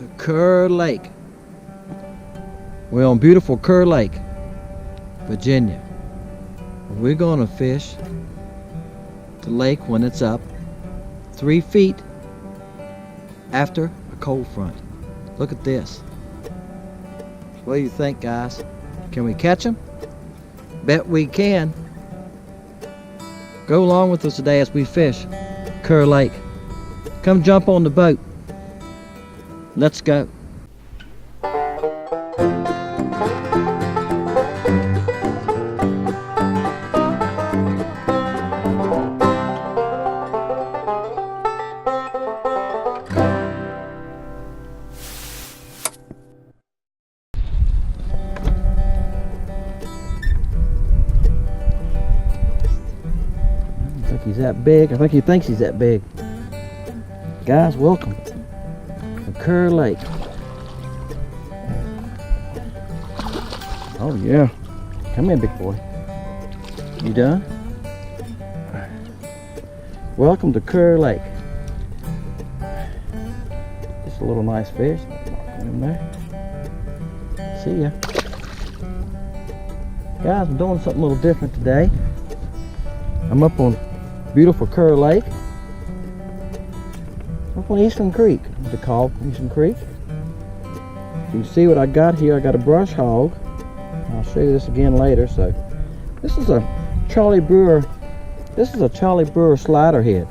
to Kerr Lake. We're on beautiful Kerr Lake, Virginia. We're gonna fish the lake when it's up 3 feet after a cold front. Look at this. What do you think, guys? Can we catch them? Bet we can. Go along with us today as we fish Kerr Lake. Come jump on the boat. Let's go. He's that big. I think he thinks he's that big. Guys, welcome to Kerr Lake. Oh yeah. Come here, big boy. You done? Welcome to Kerr Lake. Just a little nice fish. In there. See ya. Guys, I'm doing something a little different today. I'm up on beautiful Kerr Lake. Up on Eastern Creek. It's called Eastern Creek. You can see what I got here. I got a brush hog. I'll show you this again later. So this is a Charlie Brewer. This is a Charlie Brewer slider head.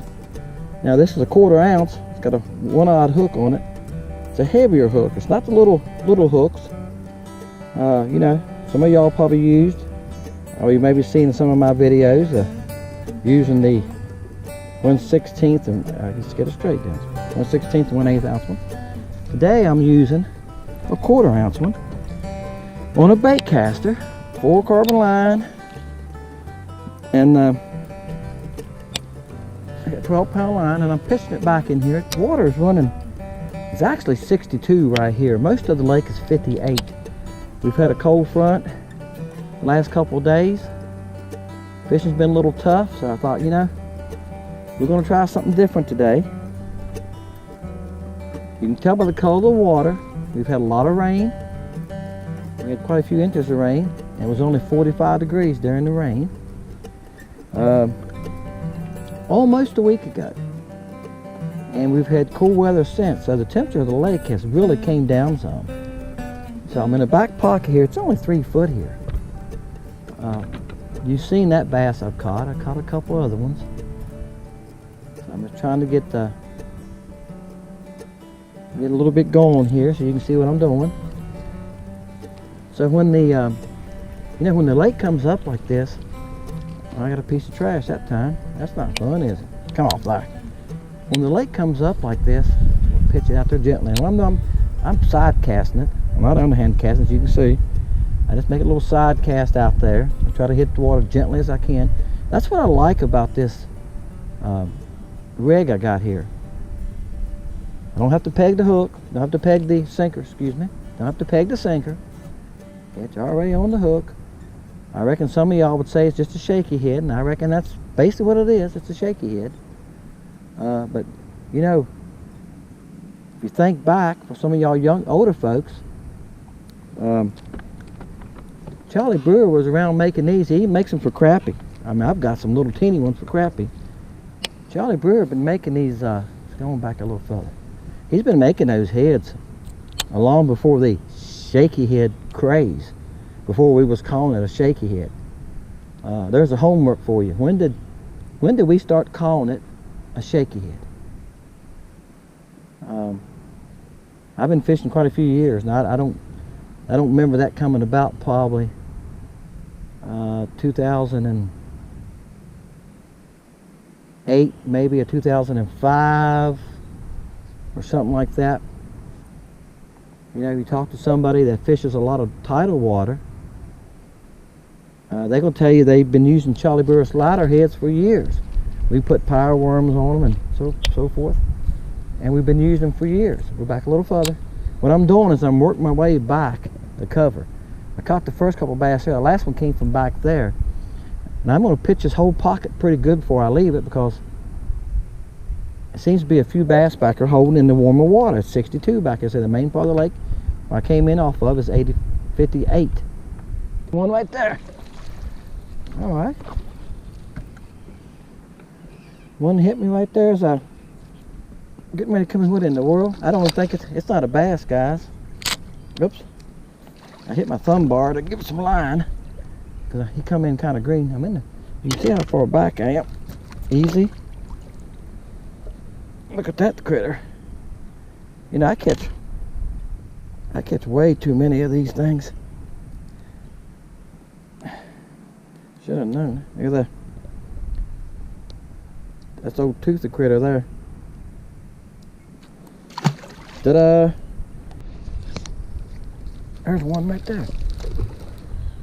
Now this is a 1/4 ounce. It's got a 1/0 hook on it. It's a heavier hook. It's not the little hooks. You know, some of y'all probably used, or you may be seeing some of my videos. Using the 1/16 and let's get it straight down. 1/16 and 1/8 ounce one. Today I'm using a 1/4 ounce one on a bait caster, 4 carbon line, and I got 12-pound line, and I'm pitching it back in here. The water is running. It's actually 62 right here. Most of the lake is 58. We've had a cold front the last couple of days. Fishing's been a little tough, so I thought, you know, we're going to try something different today. You can tell by the color of the water, we've had a lot of rain. We had quite a few inches of rain, and it was only 45 degrees during the rain. Almost a week ago. And we've had cool weather since, so the temperature of the lake has really came down some. So I'm in the back pocket here. It's only 3 foot here. You've seen that bass I've caught. I caught a couple other ones. So I'm just trying to get a little bit going here so you can see what I'm doing. So when the you know, when the lake comes up like this, I got a piece of trash that time. That's not fun, is it? Come off there. When the lake comes up like this, I'll pitch it out there gently. And I'm side casting it. I'm not underhand casting, as you can see. I just make a little side cast out there. I try to hit the water gently as I can. That's what I like about this rig I got here. I don't have to peg the hook. Don't have to peg the sinker, excuse me. Don't have to peg the sinker. It's already on the hook. I reckon some of y'all would say it's just a shaky head, and I reckon that's basically what it is. It's a shaky head. But, you know, if you think back, for some of y'all older folks, Charlie Brewer was around making these. He makes them for crappie. I mean, I've got some little teeny ones for crappie. Charlie Brewer been making these, going back a little further. He's been making those heads long before the shaky head craze, before we was calling it a shaky head. There's a homework for you. When did we start calling it a shaky head? I've been fishing quite a few years now. I don't remember that coming about probably 2008 maybe, or 2005 or something like that. You know, you talk to somebody that fishes a lot of tidal water, they're going to tell you they've been using Charlie Brewer slider heads for years. We put power worms on them and so forth, and we've been using them for years. We're back a little further. What I'm doing is I'm working my way back the cover. I caught the first couple bass here. The last one came from back there. And I'm going to pitch this whole pocket pretty good before I leave it, because It seems to be a few bass back there holding in the warmer water. It's 62 back there. So the main part of the lake where I came in off of is 58. One right there. All right. One hit me right there as I getting ready to come in. What in the world? I don't think it's not a bass, guys. Oops. I hit my thumb bar to give it some line because he come in kind of green. I'm in there. You can see how far back I am. Easy. Look at that critter. You know, I catch way too many of these things. Should have known. Look at that. That's old toothy critter there. Ta-da! There's one right there.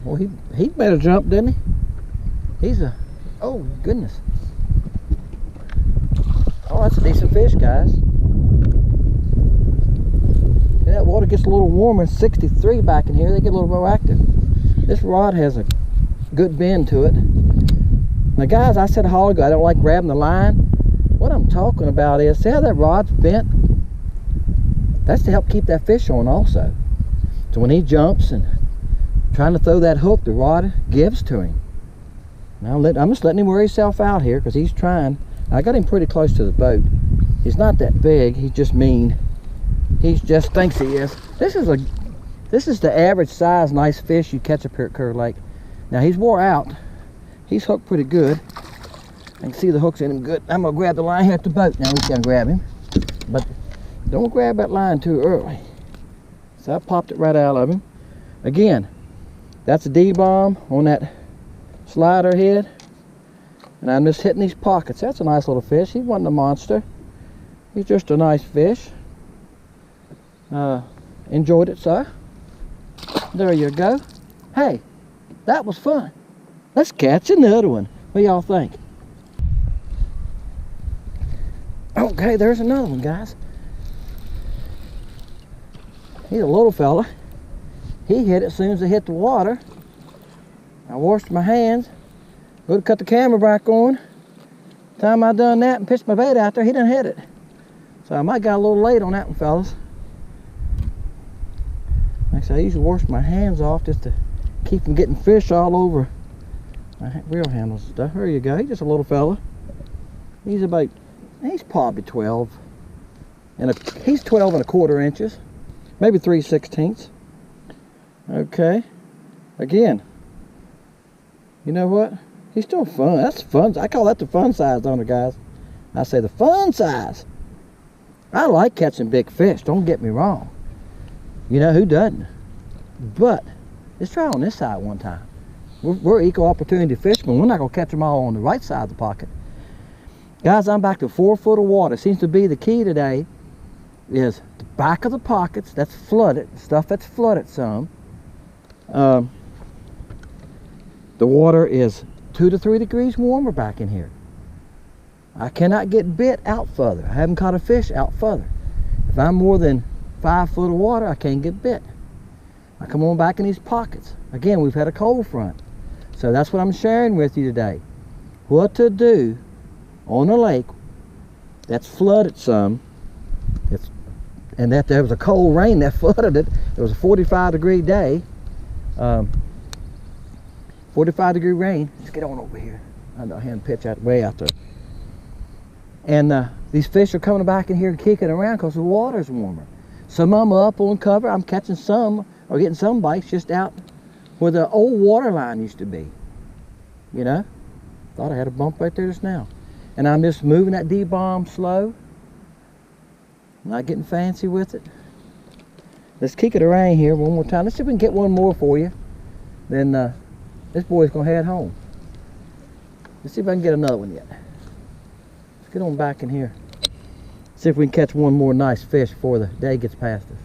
Well, he better jump, didn't he? He's a, oh goodness. Oh, that's a decent fish, guys. And that water gets a little warmer. It's 63 back in here. They get a little more active. This rod has a good bend to it. Now, guys, I said a while ago I don't like grabbing the line. What I'm talking about is, see how that rod's bent? That's to help keep that fish on also. So when he jumps and trying to throw that hook, the rod gives to him. Now I'm just letting him wear himself out here because he's trying. I got him pretty close to the boat. He's not that big. He's just mean. He just thinks he is. This is the average size nice fish you catch up here at Kerr Lake. Now he's wore out. He's hooked pretty good. I can see the hooks in him good. I'm gonna grab the line here at the boat. Now we can grab him, but don't grab that line too early. So I popped it right out of him. Again, that's a D-bomb on that slider head. And I'm just hitting these pockets. That's a nice little fish. He wasn't a monster. He's just a nice fish. Enjoyed it, sir. There you go. Hey, that was fun. Let's catch another one. What y'all think? Okay, there's another one, guys. He's a little fella. He hit it as soon as it hit the water. I washed my hands. Go to cut the camera back on. Time I done that and pitched my bait out there, he done hit it. So I might got a little late on that one, fellas. Like I said, I usually wash my hands off just to keep from getting fish all over my reel handles and stuff. There you go. He's just a little fella. He's probably 12. He's 12 and a quarter inches. Maybe 3/16. Okay. Again, you know what? He's still fun. That's fun. I call that the fun size on it, guys. I say the fun size. I like catching big fish. Don't get me wrong. You know who doesn't? But let's try on this side one time. We're equal opportunity fishermen. We're not gonna catch them all on the right side of the pocket. Guys, I'm back to 4 foot of water. Seems to be the key today is the back of the pockets. That's flooded. Stuff that's flooded some. The water is 2 to 3 degrees warmer back in here. I cannot get bit out further. I haven't caught a fish out further. If I'm more than 5 foot of water, I can't get bit. I come on back in these pockets. Again, we've had a cold front. So that's what I'm sharing with you today. What to do on a lake that's flooded some. And that there was a cold rain that flooded it. It was a 45-degree day. 45-degree rain. Let's get on over here. I know I had to pitch out way out there. And these fish are coming back in here and kicking around because the water's warmer. Some of them are up on cover. I'm catching some or getting some bites just out where the old water line used to be. You know? Thought I had a bump right there just now. And I'm just moving that D-bomb slow. Not getting fancy with it. Let's kick it around here one more time. Let's see if we can get one more for you. Then this boy's gonna head home. Let's see if I can get another one yet. Let's get on back in here. See if we can catch one more nice fish before the day gets past us.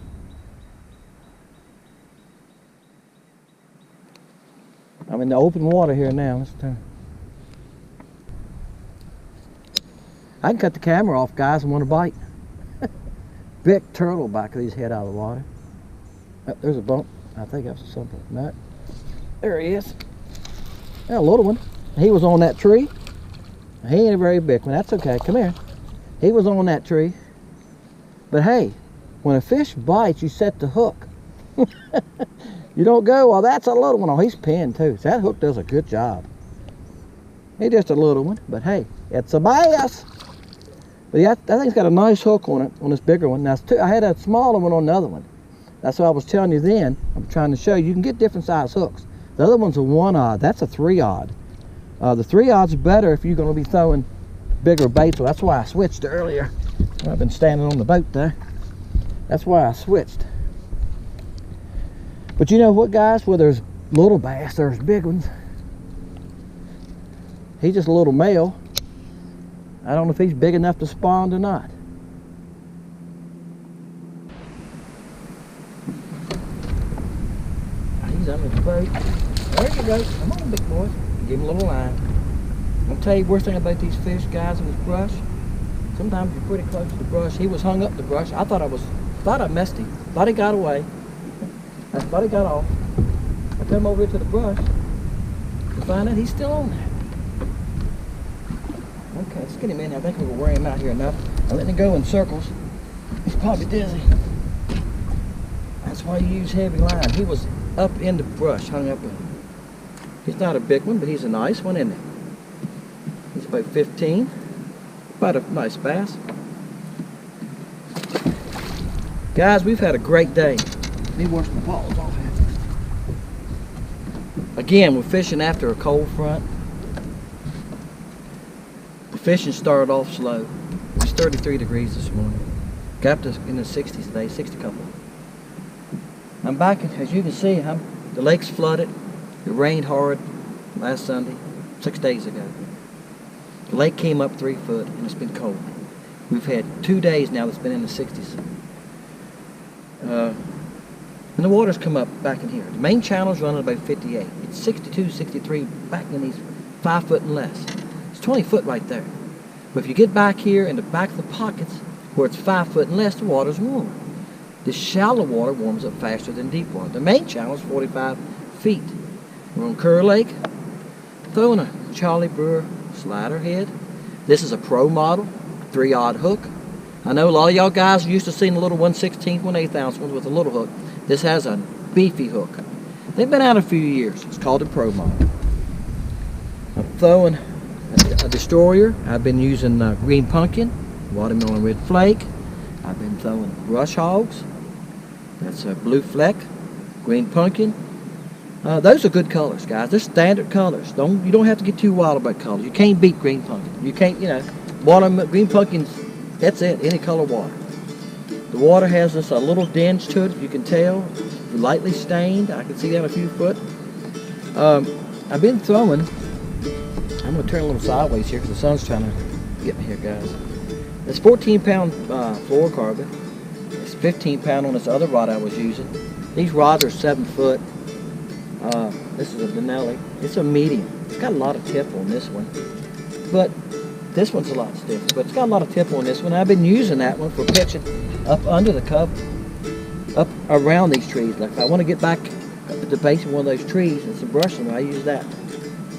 I'm in the open water here now. Let's turn. I can cut the camera off, guys, and want to bite. Big turtle back of his head out of the water. Oh, there's a bump. I think that's something. No. There he is. Yeah, a little one. He was on that tree. He ain't a very big one. That's okay. Come here. He was on that tree. But hey, when a fish bites, you set the hook. You don't go, well, that's a little one. Oh, he's pinned too. So that hook does a good job. He's just a little one, but hey, it's a bass. But yeah, that thing's got a nice hook on it, on this bigger one. Now, I had a smaller one on the other one. That's what I was telling you then. I'm trying to show you, you can get different size hooks. The other one's a 1-aught. That's a 3-aught. The 3-aught's better if you're going to be throwing bigger baits. So that's why I switched earlier. I've been standing on the boat there. That's why I switched. But you know what, guys? Where there's little bass, there's big ones. He's just a little male. I don't know if he's big enough to spawn or not. He's under the boat. There you go. Come on, big boy. Give him a little line. I'm going to tell you worst thing about these fish, guys, in this brush. Sometimes you're pretty close to the brush. He was hung up the brush. I thought I messed him. Thought he got away. I thought he got off. I come over here to the brush to find out he's still on there. Okay, let's get him in. I think we'll wear him out here enough. I'm letting him go in circles. He's probably dizzy. That's why you use heavy line. He was up in the brush, hung up in it. He's not a big one, but he's a nice one, isn't he? He's about 15. Quite a nice bass. Guys, we've had a great day. Let me wash my paws off here. Again, we're fishing after a cold front. The fishing started off slow. It was 33 degrees this morning. Got up to in the 60s today, 60 couple. I'm back, as you can see, the lake's flooded. It rained hard last Sunday, 6 days ago. The lake came up 3 foot and it's been cold. We've had 2 days now that's been in the 60s. And the water's come up back in here. The main channel's running about 58. It's 62, 63 back in these 5 foot and less. It's 20 foot right there. But if you get back here in the back of the pockets where it's 5 foot and less, the water's warmer. The shallow water warms up faster than deep water. The main channel is 45 feet. We're on Kerr Lake, throwing a Charlie Brewer slider head. This is a pro model, 3-aught hook. I know a lot of y'all guys are used to seeing the little 1/16, 1/8 ounce ones with a little hook. This has a beefy hook. They've been out a few years. It's called a pro model. I'm throwing a destroyer. I've been using green pumpkin, watermelon red flake. I've been throwing brush hogs. That's a blue fleck, green pumpkin. Those are good colors, guys. They're standard colors. You don't have to get too wild about colors. You can't beat green pumpkin. You can't, green pumpkins. That's it. Any color water. The water has this a little dinge to it. You can tell, lightly stained. I can see that a few foot. I've been throwing. I'm gonna turn a little sideways here because the sun's trying to get me here, guys. It's 14-pound fluorocarbon. It's 15-pound on this other rod I was using. These rods are 7 foot. This is a Denali. It's a medium. It's got a lot of tip on this one, but this one's a lot stiffer. But it's got a lot of tip on this one. I've been using that one for pitching up under the cover, up around these trees. Like if I want to get back up at the base of one of those trees and some brush in, I use that.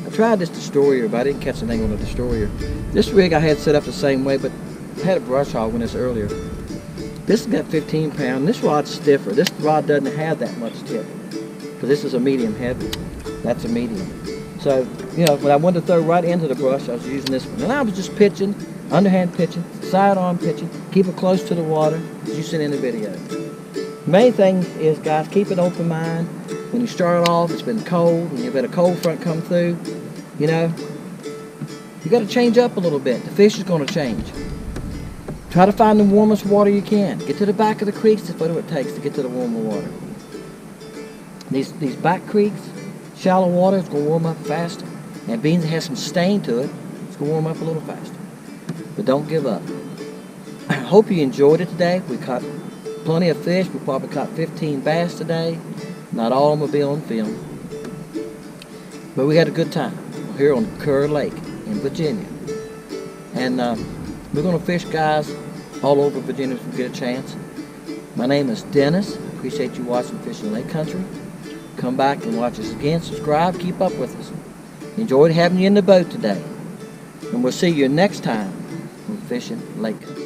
I tried this destroyer, but I didn't catch anything on the destroyer. This rig I had set up the same way, but I had a brush hog on this earlier. This has got 15 pound. This rod's stiffer. This rod doesn't have that much tip. Because this is a medium heavy. That's a medium. So, when I wanted to throw right into the brush, I was using this one. And I was just pitching, underhand pitching, sidearm pitching, keep it close to the water, as you seen in the video. The main thing is, guys, keep an open mind. When you start off, it's been cold, and you've had a cold front come through, you got to change up a little bit. The fish is going to change. Try to find the warmest water you can. Get to the back of the creeks, that's what it takes to get to the warmer water. These back creeks, shallow water, it's going to warm up faster. And being it has some stain to it, it's going to warm up a little faster. But don't give up. I hope you enjoyed it today. We caught plenty of fish. We probably caught 15 bass today. Not all of them will be on film. But we had a good time here on Kerr Lake in Virginia. And we're going to fish, guys, all over Virginia if we get a chance. My name is Dennis. I appreciate you watching Fishing Lake Country. Come back and watch us again. Subscribe. Keep up with us. Enjoyed having you in the boat today. And we'll see you next time from fishing lake.